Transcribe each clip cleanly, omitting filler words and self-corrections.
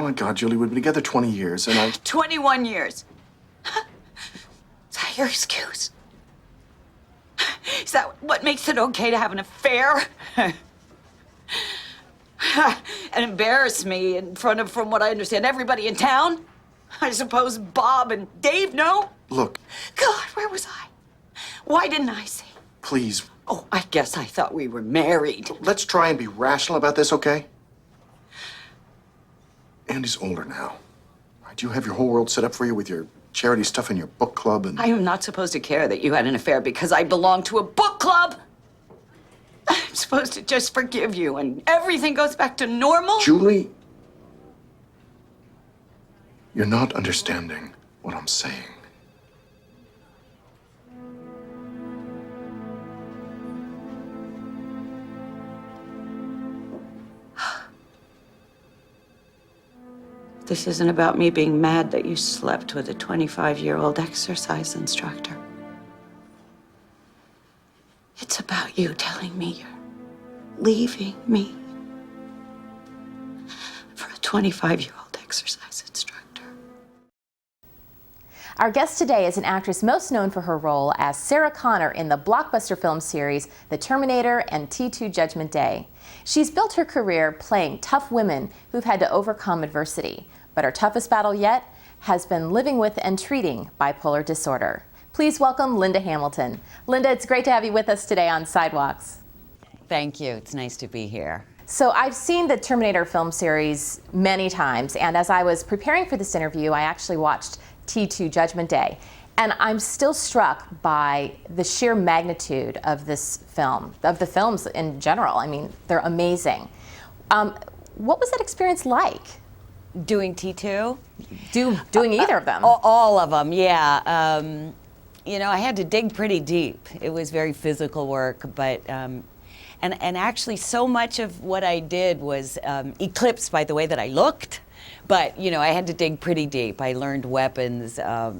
Oh my God, Julie, we've been together 20 years, and I... 21 years. Is that your excuse? Is that what makes it okay to have an affair? And embarrass me in front of, from what I understand, everybody in town? I suppose Bob and Dave know? Look. God, where was I? Why didn't I see? Please. Oh, I guess I thought we were married. Let's try and be rational about this, okay? Andy's older now. Right, you have your whole world set up for you with your charity stuff and your book club and... I am not supposed to care that you had an affair because I belong to a book club. I'm supposed to just forgive you and everything goes back to normal? Julie, you're not understanding what I'm saying. This isn't about me being mad that you slept with a 25-year-old exercise instructor. It's about you telling me you're leaving me for a 25-year-old exercise instructor. Our guest today is an actress most known for her role as Sarah Connor in the blockbuster film series The Terminator and T2 Judgment Day. She's built her career playing tough women who've had to overcome adversity, but her toughest battle yet has been living with and treating bipolar disorder. Please welcome Linda Hamilton. Linda, it's great to have you with us today on Sidewalks. Thank you. It's nice to be here. So I've seen the Terminator film series many times, and as I was preparing for this interview, I actually watched T2 Judgment Day. And I'm still struck by the sheer magnitude of this film, of the films in general. I mean, they're amazing. What was that experience like? Doing T2? Doing either of them? All of them, yeah. You know, I had to dig pretty deep. It was very physical work, but, and actually so much of what I did was eclipsed by the way that I looked. But, you know, I had to dig pretty deep. I learned weapons.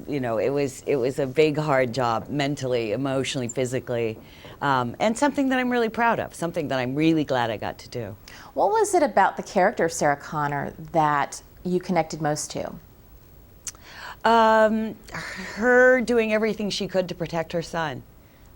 You know, it was a big, hard job, mentally, emotionally, physically, and something that I'm really proud of, something that I'm really glad I got to do. What was it about the character of Sarah Connor that you connected most to? Her doing everything she could to protect her son.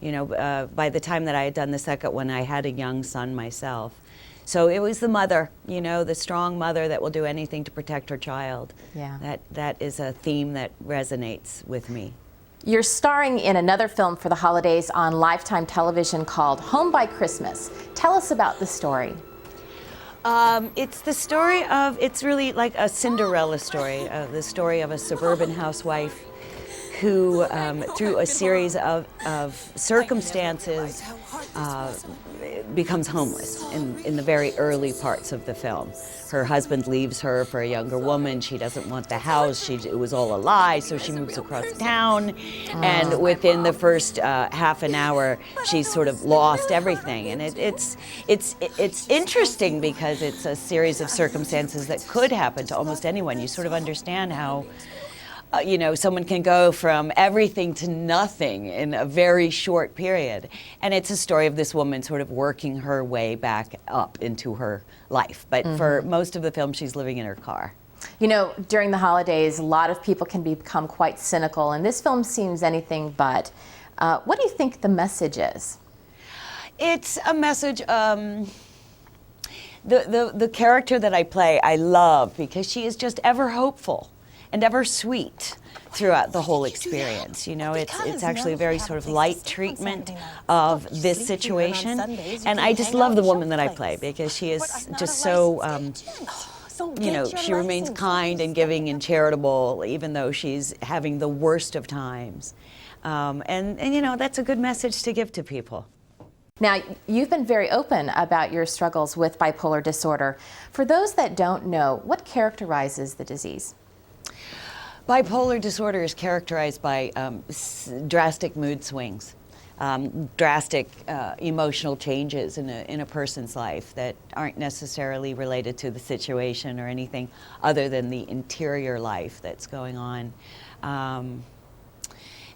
You know, by the time that I had done the second one, I had a young son myself. So it was the mother, you know, the strong mother that will do anything to protect her child. Yeah. That is a theme that resonates with me. You're starring in another film for the holidays on Lifetime television called Home by Christmas. Tell us about the story. It's the story of, it's really like a Cinderella story, the story of a suburban housewife who, through a series of circumstances, becomes homeless in the very early parts of the film. Her husband leaves her for a younger woman. She doesn't want the house. It was all a lie, so she moves across town. And within the first half an hour, she's sort of lost everything. And it's interesting because it's a series of circumstances that could happen to almost anyone. You sort of understand how you know, someone can go from everything to nothing in a very short period. And it's a story of this woman sort of working her way back up into her life. But for most of the film, she's living in her car. You know, during the holidays, a lot of people can become quite cynical, and this film seems anything but. What do you think the message is? It's a message, the character that I play, I love because she is just ever hopeful and ever sweet throughout the whole experience. You know, it's actually a very sort of light treatment of this situation. And I just love the woman that I play because she is just so, you know, she remains kind and giving and charitable even though she's having the worst of times. And you know, that's a good message to give to people. Now, you've been very open about your struggles with bipolar disorder. For those that don't know, what characterizes the disease? Bipolar disorder is characterized by drastic mood swings, drastic emotional changes in a person's life that aren't necessarily related to the situation or anything other than the interior life that's going on.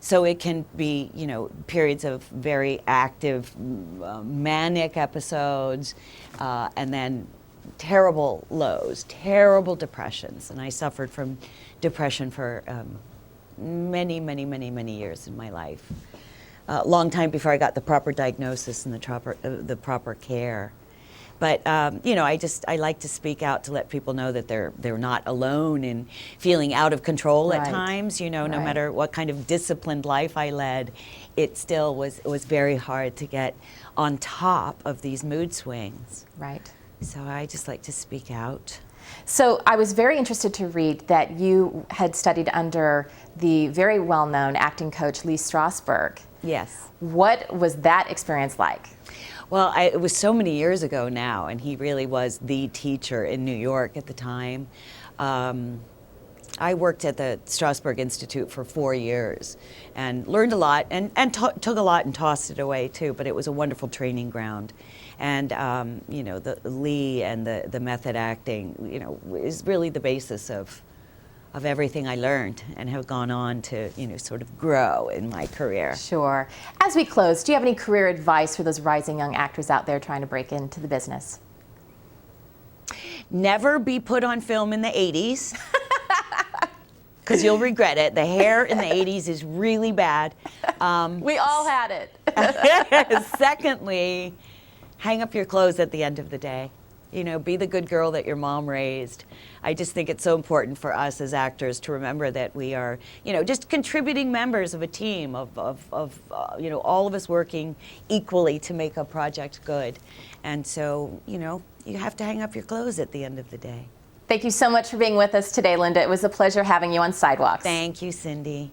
So it can be, you know, periods of very active, manic episodes, and then terrible lows, terrible depressions, and I suffered from depression for many, many, many, many years in my life. A long time before I got the proper diagnosis and the proper care. But you know, I like to speak out to let people know that they're not alone in feeling out of control at times. You know, no matter what kind of disciplined life I led, it still was very hard to get on top of these mood swings. Right. So I just like to speak out. So I was very interested to read that you had studied under the very well-known acting coach Lee Strasberg. Yes. What was that experience like? Well, it was so many years ago now, and he really was the teacher in New York at the time. I worked at the Strasberg Institute for 4 years and learned a lot and took a lot and tossed it away too, but it was a wonderful training ground. And you know, the Lee and the method acting, you know, is really the basis of everything I learned and have gone on to, you know, sort of grow in my career. Sure. As we close, do you have any career advice for those rising young actors out there trying to break into the business? Never be put on film in the 80s. Because you'll regret it. The hair in the 80s is really bad. We all had it. Secondly, hang up your clothes at the end of the day. You know, be the good girl that your mom raised. I just think it's so important for us as actors to remember that we are, you know, just contributing members of a team of you know, all of us working equally to make a project good. And so, you know, you have to hang up your clothes at the end of the day. Thank you so much for being with us today, Linda. It was a pleasure having you on Sidewalks. Thank you, Cindy.